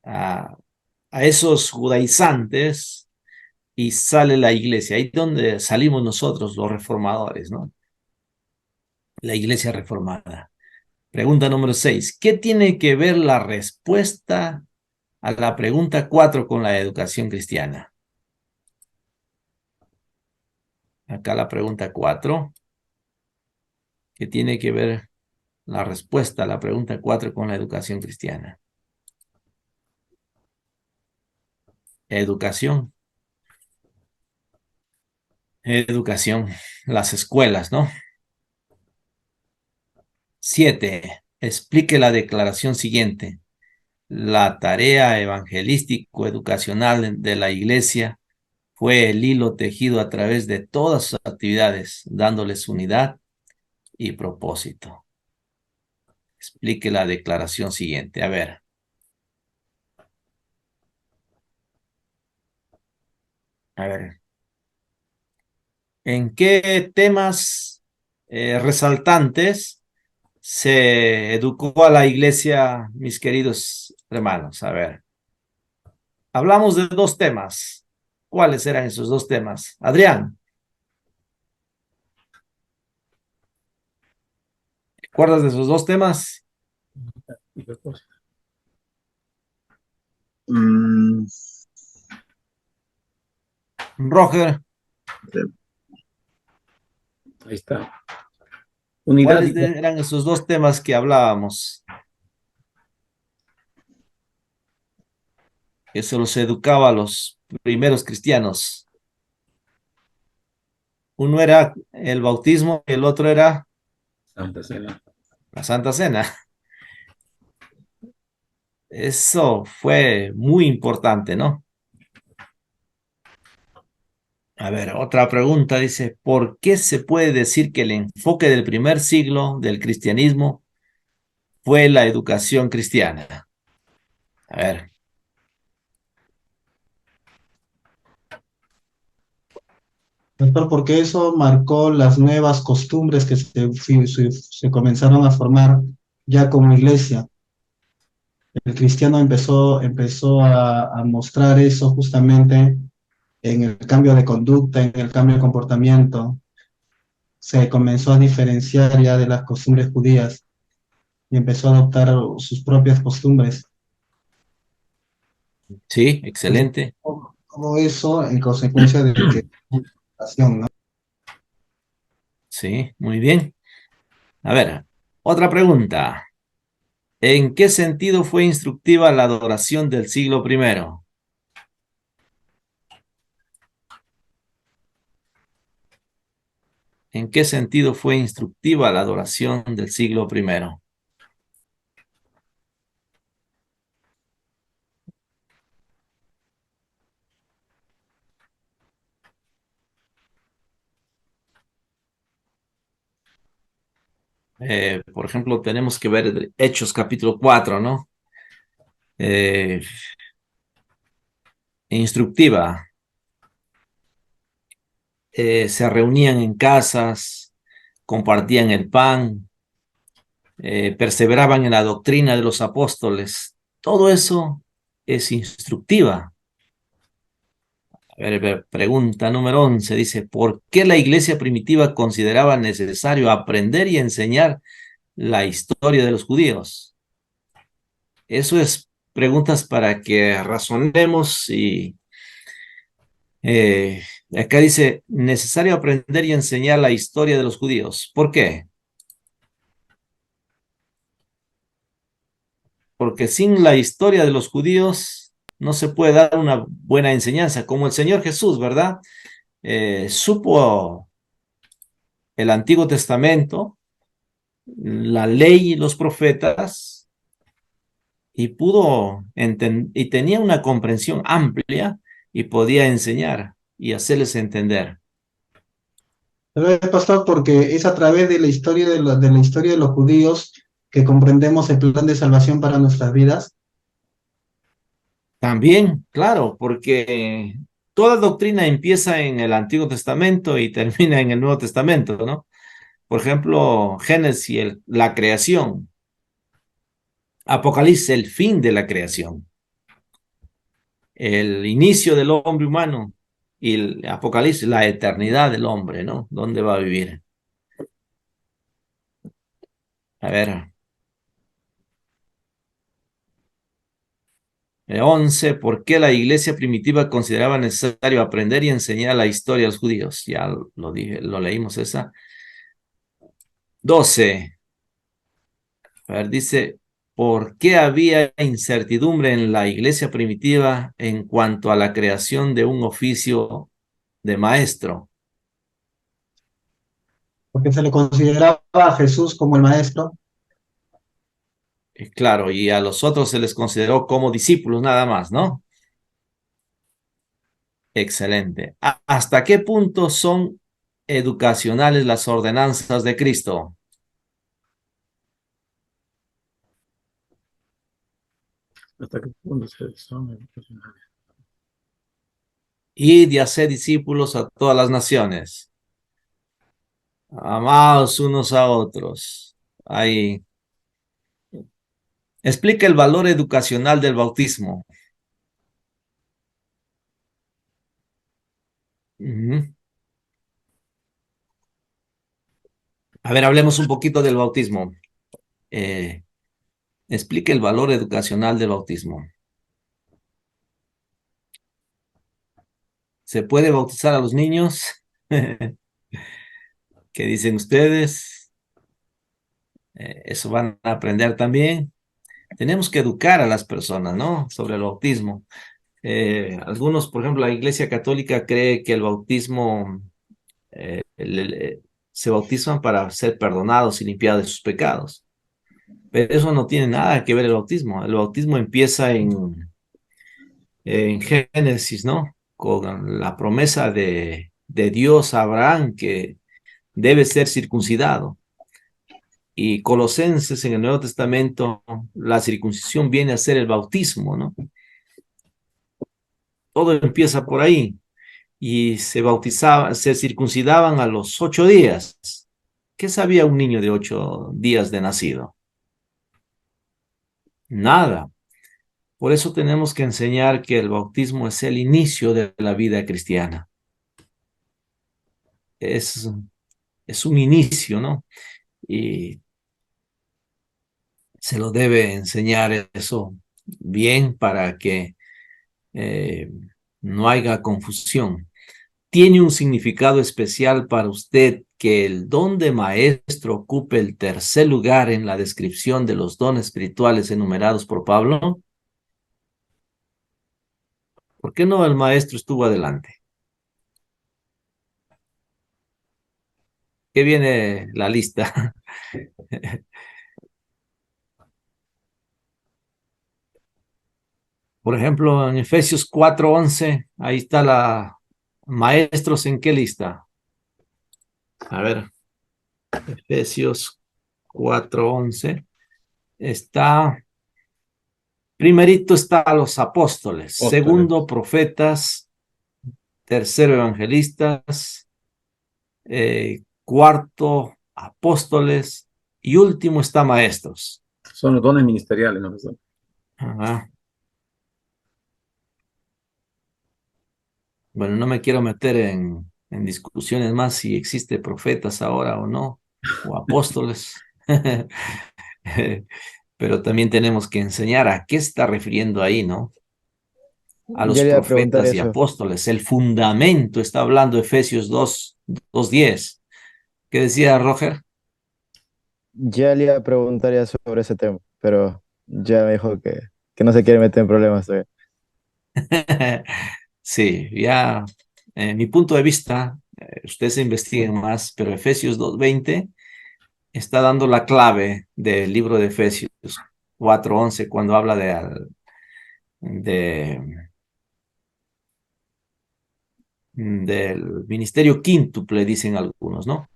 a esos judaizantes y sale la iglesia. Ahí es donde salimos nosotros, los reformadores, ¿no? La iglesia reformada. Pregunta número 6. ¿Qué tiene que ver la respuesta a la pregunta 4 con la educación cristiana? Acá la pregunta 4. ¿Qué tiene que ver la respuesta a la pregunta 4 con la educación cristiana? Educación. Educación. Las escuelas, ¿no? 7. Explique la declaración siguiente. La tarea evangelístico-educacional de la iglesia fue el hilo tejido a través de todas sus actividades, dándoles unidad y propósito. Explique la declaración siguiente. A ver. A ver. ¿En qué temas resaltantes se educó a la iglesia, mis queridos hermanos? A ver. Hablamos de 2 temas. ¿Cuáles eran esos 2 temas? Adrián, ¿te acuerdas de esos 2 temas? Mm, Roger, Ahí está. Unidad ¿cuáles eran esos 2 temas que hablábamos? Que se los educaba a los primeros cristianos. Uno era el bautismo y el otro era Santa Cena. la Santa Cena. Eso fue muy importante, ¿no? A ver, otra pregunta dice, ¿por qué se puede decir que el enfoque del primer siglo del cristianismo fue la educación cristiana? A ver. Doctor, porque eso marcó las nuevas costumbres que se comenzaron a formar ya como iglesia. El cristiano empezó a mostrar eso justamente en el cambio de conducta, en el cambio de comportamiento. Se comenzó a diferenciar ya de las costumbres judías y empezó a adoptar sus propias costumbres. Sí, excelente. Todo eso en consecuencia de que ¿no? Sí, muy bien. A ver, otra pregunta. ¿En qué sentido fue instructiva la adoración del siglo primero? ¿En qué sentido fue instructiva la adoración del siglo primero? Por ejemplo, tenemos que ver Hechos capítulo 4, ¿no? Instructiva. Se reunían en casas, compartían el pan, perseveraban en la doctrina de los apóstoles. Todo eso es instructiva. Pregunta número 11 dice, ¿por qué la iglesia primitiva consideraba necesario aprender y enseñar la historia de los judíos? Eso es preguntas para que razonemos y acá dice, necesario aprender y enseñar la historia de los judíos. ¿Por qué? Porque sin la historia de los judíos no se puede dar una buena enseñanza, como el Señor Jesús, ¿verdad? Supo el Antiguo Testamento, la ley y los profetas, y pudo y tenía una comprensión amplia y podía enseñar y hacerles entender. Pero, pastor, porque es a través de la historia de la historia de los judíos que comprendemos el plan de salvación para nuestras vidas. También, claro, porque toda doctrina empieza en el Antiguo Testamento y termina en el Nuevo Testamento, ¿no? Por ejemplo, Génesis, la creación. Apocalipsis, el fin de la creación. El inicio del hombre humano. Y el Apocalipsis, la eternidad del hombre, ¿no? ¿Dónde va a vivir? A ver. 11, ¿por qué la iglesia primitiva consideraba necesario aprender y enseñar la historia de los judíos? Ya lo dije, lo leímos esa. 12. A ver, dice, ¿por qué había incertidumbre en la iglesia primitiva en cuanto a la creación de un oficio de maestro? Porque se le consideraba a Jesús como el maestro. Claro, y a los otros se les consideró como discípulos nada más, ¿no? Excelente. ¿Hasta qué punto son educacionales las ordenanzas de Cristo? ¿Hasta qué punto son educacionales? Id y hacer discípulos a todas las naciones. Amados unos a otros. Ahí. Explica el valor educacional del bautismo. A ver, hablemos un poquito del bautismo. Explique el valor educacional del bautismo. ¿Se puede bautizar a los niños? ¿Qué dicen ustedes? Eso van a aprender también. Tenemos que educar a las personas, ¿no? Sobre el bautismo. Algunos, por ejemplo, la Iglesia Católica cree que el bautismo se bautizan para ser perdonados y limpiados de sus pecados. Pero eso no tiene nada que ver el bautismo. El bautismo empieza en Génesis, ¿no? Con la promesa de Dios a Abraham que debe ser circuncidado. Y Colosenses en el Nuevo Testamento, la circuncisión viene a ser el bautismo, ¿no? Todo empieza por ahí. Y se bautizaban, se circuncidaban a los 8 días. ¿Qué sabía un niño de 8 días de nacido? Nada. Por eso tenemos que enseñar que el bautismo es el inicio de la vida cristiana. Es un inicio, ¿no? Y se lo debe enseñar eso bien para que no haya confusión. ¿Tiene un significado especial para usted que el don de maestro ocupe el tercer lugar en la descripción de los dones espirituales enumerados por Pablo? ¿Por qué no el maestro estuvo adelante? ¿Qué viene la lista? Por ejemplo, en Efesios 4:11, ahí está la maestros, ¿en qué lista? A ver, Efesios 4:11. Está, primerito está los apóstoles, segundo profetas, tercero evangelistas, cuarto apóstoles y último está maestros. Son los dones ministeriales, ¿no? Ajá. Bueno, no me quiero meter en discusiones más si existe profetas ahora o no, o apóstoles. Pero también tenemos que enseñar a qué está refiriendo ahí, ¿no? A los Yo le iba a preguntar profetas y eso. apóstoles. El fundamento está hablando Efesios 2:10. ¿Qué decía Roger? Ya le iba a preguntar ya sobre ese tema, pero ya me dijo que no se quiere meter en problemas todavía. Sí, ya, mi punto de vista, ustedes investiguen más, pero Efesios 2:20 está dando la clave del libro de Efesios 4:11 cuando habla de, del ministerio quíntuple, dicen algunos, ¿no?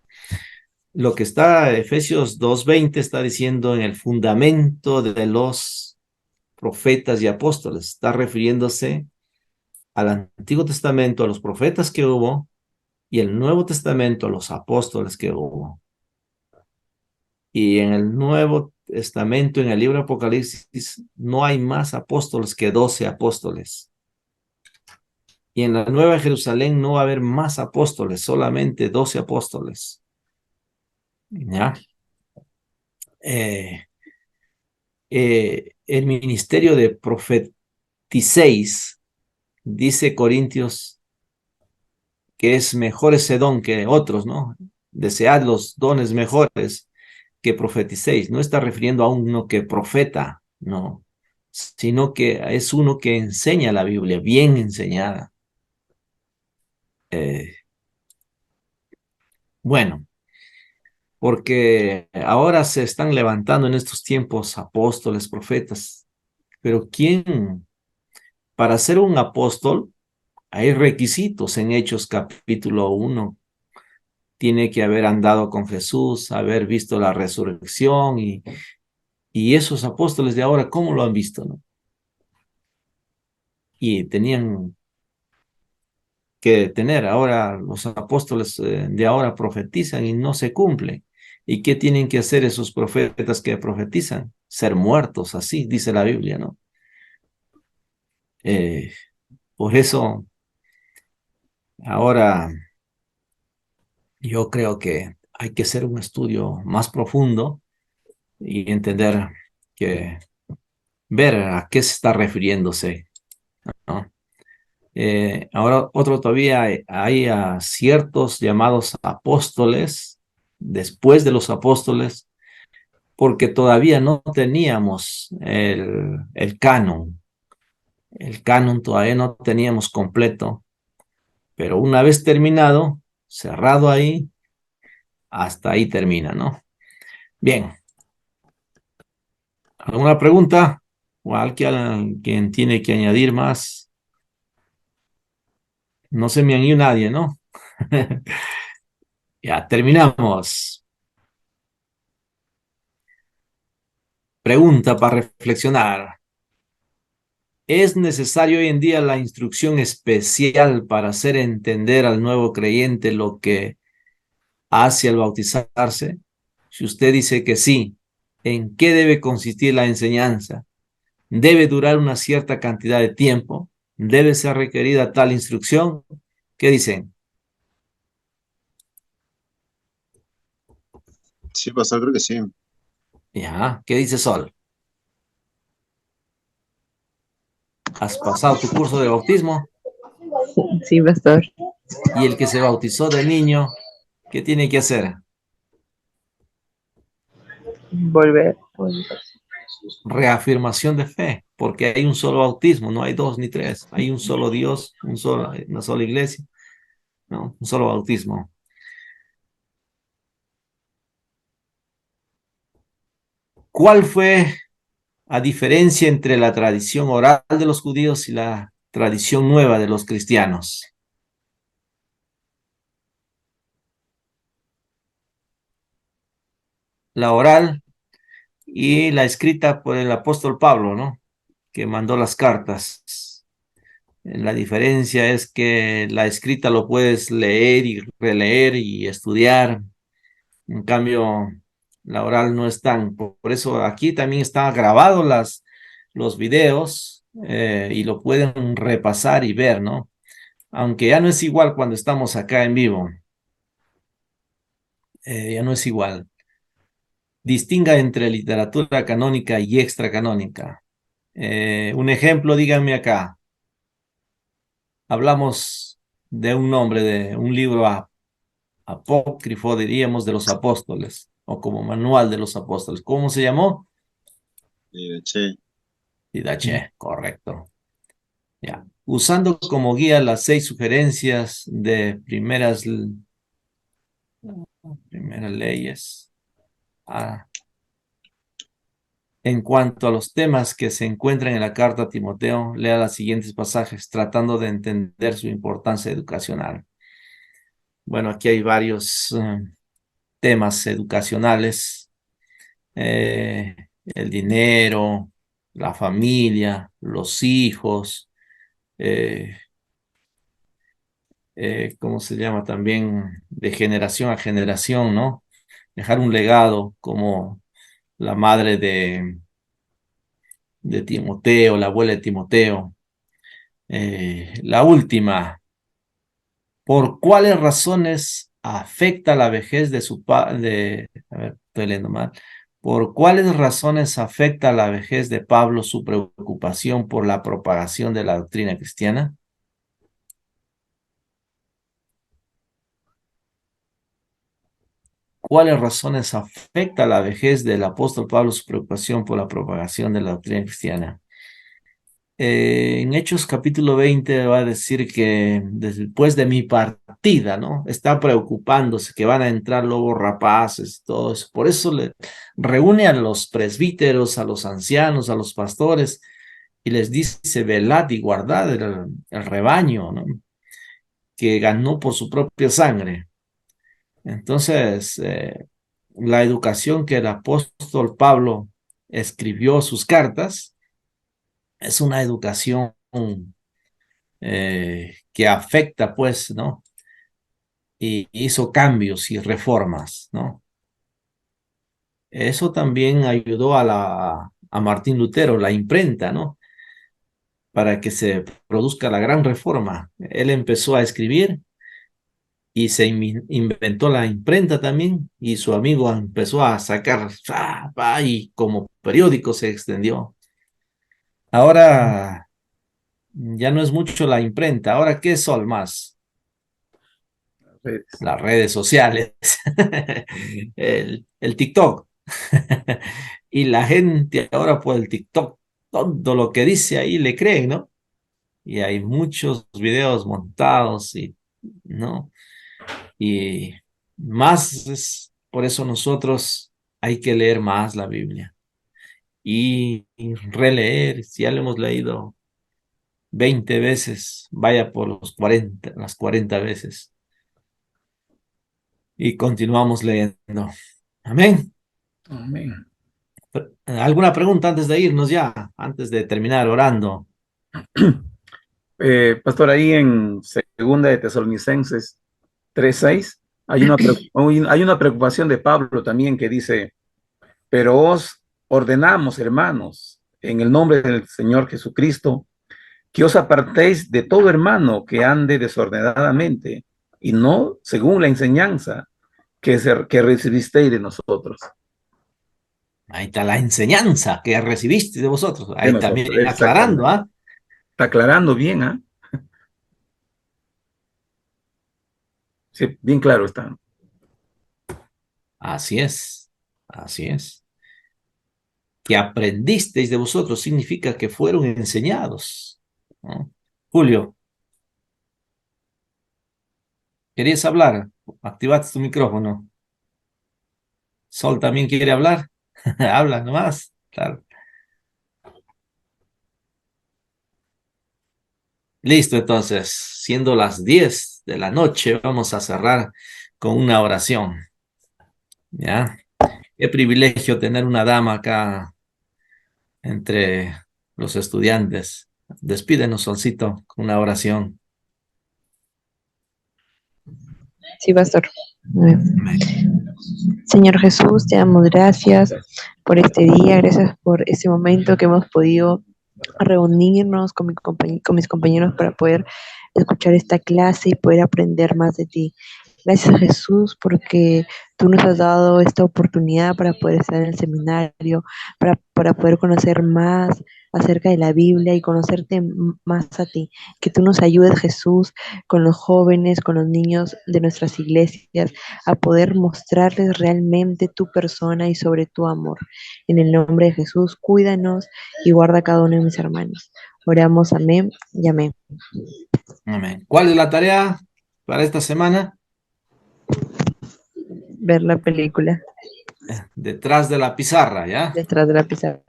Lo que está Efesios 2:20 está diciendo en el fundamento de los profetas y apóstoles, está refiriéndose al Antiguo Testamento, a los profetas que hubo, y el Nuevo Testamento, a los apóstoles que hubo. Y en el Nuevo Testamento, en el libro de Apocalipsis, no hay más apóstoles que 12 apóstoles. Y en la Nueva Jerusalén no va a haber más apóstoles, solamente 12 apóstoles. ¿Ya? El ministerio de profeticéis, dice Corintios, que es mejor ese don que otros, ¿no? Desead los dones mejores que profeticéis. No está refiriendo a uno que profeta, no, sino que es uno que enseña la Biblia, bien enseñada. Bueno, porque ahora se están levantando en estos tiempos apóstoles, profetas, pero ¿quién? Para ser un apóstol hay requisitos en Hechos capítulo 1. Tiene que haber andado con Jesús, haber visto la resurrección y esos apóstoles de ahora, ¿cómo lo han visto, no? Y tenían que tener. Ahora los apóstoles de ahora profetizan y no se cumple. ¿Y qué tienen que hacer esos profetas que profetizan? Ser muertos, así dice la Biblia, ¿no? Eh, por eso ahora yo creo que hay que hacer un estudio más profundo y entender que ver a qué se está refiriéndose, ¿no? Ahora otro todavía hay a ciertos llamados apóstoles después de los apóstoles porque todavía no teníamos el canon. El canon todavía no teníamos completo, pero una vez terminado, cerrado ahí, hasta ahí termina, ¿no? Bien, ¿alguna pregunta? ¿O alguien tiene que añadir más? No se me añadió nadie, ¿no? Ya, terminamos. Pregunta para reflexionar. ¿Es necesario hoy en día la instrucción especial para hacer entender al nuevo creyente lo que hace al bautizarse? Si usted dice que sí, ¿en qué debe consistir la enseñanza? ¿Debe durar una cierta cantidad de tiempo? ¿Debe ser requerida tal instrucción? ¿Qué dicen? Sí, pastor, creo que sí. Ya, ¿qué dice Sol? ¿Has pasado tu curso de bautismo? Sí, pastor. Y el que se bautizó de niño, ¿qué tiene que hacer? Volver. Reafirmación de fe, porque hay un solo bautismo, no hay dos ni tres, hay un solo Dios, una sola iglesia, ¿no? Un solo bautismo. ¿Cuál fue la diferencia entre la tradición oral de los judíos y la tradición nueva de los cristianos? La oral y la escrita por el apóstol Pablo, ¿no? Que mandó las cartas. La diferencia es que la escrita lo puedes leer y releer y estudiar. En cambio, la oral no es tan. Por eso aquí también están grabados los videos y lo pueden repasar y ver, ¿no? aunque ya no es igual cuando estamos acá en vivo, ya no es igual. Distinga entre literatura canónica y extracanónica. Un ejemplo, díganme acá. Hablamos de un nombre, de un libro apócrifo, diríamos, de los apóstoles, o como manual de los apóstoles. ¿Cómo se llamó? Che, Didache, correcto. Ya. Usando como guía las 6 sugerencias de primeras leyes. En cuanto a los temas que se encuentran en la carta a Timoteo, lea los siguientes pasajes, tratando de entender su importancia educacional. Bueno, aquí hay varios temas educacionales. El dinero, la familia, los hijos, ¿cómo se llama? También de generación a generación, ¿no? Dejar un legado como la madre de Timoteo, la abuela de Timoteo. La última, ¿por cuáles razones afecta la vejez de su padre? A ver, estoy leyendo mal. ¿Por cuáles razones afecta la vejez de Pablo su preocupación por la propagación de la doctrina cristiana? ¿Cuáles razones afecta la vejez del apóstol Pablo su preocupación por la propagación de la doctrina cristiana? En Hechos capítulo 20 va a decir que después de mi partida, ¿no? Está preocupándose que van a entrar lobos rapaces, todo eso. Por eso le reúne a los presbíteros, a los ancianos, a los pastores y les dice, velad y guardad el rebaño, ¿no? Que ganó por su propia sangre. Entonces, la educación que el apóstol Pablo escribió sus cartas es una educación que afecta, pues, ¿no? Y hizo cambios y reformas, ¿no? Eso también ayudó a Martín Lutero, la imprenta, ¿no? Para que se produzca la gran reforma. Él empezó a escribir y se inventó la imprenta también, y su amigo empezó a sacar, y como periódico se extendió. Ahora ya no es mucho la imprenta, ahora ¿qué son más? Redes. Las redes sociales, el TikTok. Y la gente ahora por el TikTok, todo lo que dice ahí le creen, ¿no? Y hay muchos videos montados y, ¿no? Y más es, por eso nosotros hay que leer más la Biblia y releer. Si ya lo hemos leído 20 veces, vaya por las 40 veces. Y continuamos leyendo. Amén. Amén. ¿Alguna pregunta antes de irnos ya? Antes de terminar orando. Pastor, ahí en segunda de Tesalonicenses 3:6 hay una preocupación de Pablo también que dice, pero os ordenamos, hermanos, en el nombre del Señor Jesucristo, que os apartéis de todo hermano que ande desordenadamente y no según la enseñanza que recibisteis de nosotros. Ahí está la enseñanza que recibiste de vosotros. De Ahí nosotros, también aclarando, exactamente. ¿ah? Está aclarando bien, ¿ah? Sí, bien claro está. Así es, así es. Que aprendisteis de vosotros significa que fueron enseñados, ¿no? Julio, ¿querías hablar? Activaste tu micrófono. Sol también quiere hablar. Habla nomás, claro. Listo, entonces, siendo las 10 de la noche, vamos a cerrar con una oración. ¿Ya? Qué privilegio tener una dama acá entre los estudiantes. Despídenos, Solcito, con una oración. Sí, pastor. Amén. Señor Jesús, te damos gracias por este día, gracias por este momento que hemos podido reunirnos con con mis compañeros para poder escuchar esta clase y poder aprender más de ti. Gracias Jesús porque tú nos has dado esta oportunidad para poder estar en el seminario, para poder conocer más acerca de la Biblia y conocerte más a ti. Que tú nos ayudes Jesús con los jóvenes, con los niños de nuestras iglesias, a poder mostrarles realmente tu persona y sobre tu amor. En el nombre de Jesús, cuídanos y guarda a cada uno de mis hermanos. Oramos, amén y amén. Amén. ¿Cuál es la tarea para esta semana? Ver la película Detrás de la pizarra, ¿ya? detrás de la pizarra.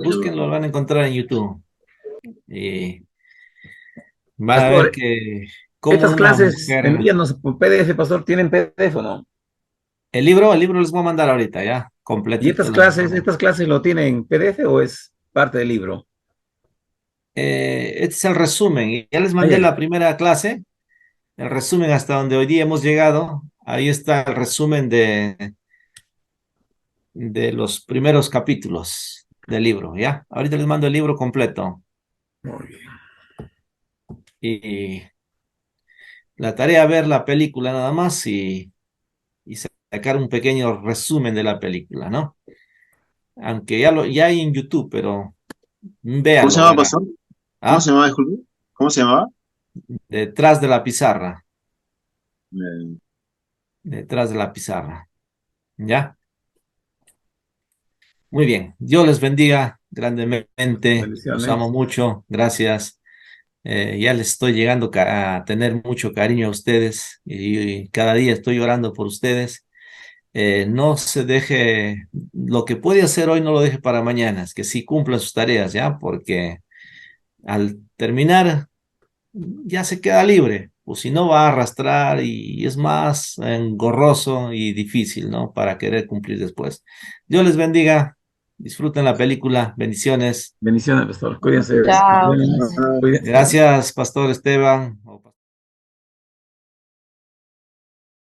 Búsquenlo, lo van a encontrar en YouTube. Y van a ver Pastor, que como estas una clases, mujer... envíanos por PDF, pastor, ¿tienen PDF o no? El libro les voy a mandar ahorita, ¿ya? ¿Y Completito. Les voy a mandar. estas clases lo tienen PDF o es parte del libro? Este es el resumen. Ya les Ay, mandé ay. la primera clase, el resumen hasta donde hoy día hemos llegado. Ahí está el resumen de los primeros capítulos del libro, ¿ya? Ahorita les mando el libro completo. Muy bien. Y la tarea ver la película nada más y sacar un pequeño resumen de la película, ¿no? Aunque ya hay en YouTube, pero ¿Cómo se véanlo, llama, verán. pastor? ¿Cómo se ¿Ah? llamaba, disculpe? ¿Cómo se llamaba? Detrás de la pizarra, Eh, detrás de la pizarra, ¿ya? Muy bien, Dios les bendiga grandemente, los amo Bendiciones. mucho, gracias. Ya les estoy llegando a tener mucho cariño a ustedes y cada día estoy orando por ustedes. No se deje, lo que puede hacer hoy no lo deje para mañana, es que sí cumpla sus tareas, ¿ya? Porque al terminar ya se queda libre, o si no va a arrastrar y es más engorroso y difícil, ¿no? Para querer cumplir después. Dios les bendiga, disfruten la película, bendiciones. Bendiciones, pastor. Cuídense. Nos Chao. vemos. Cuídense. Gracias, Pastor Esteban.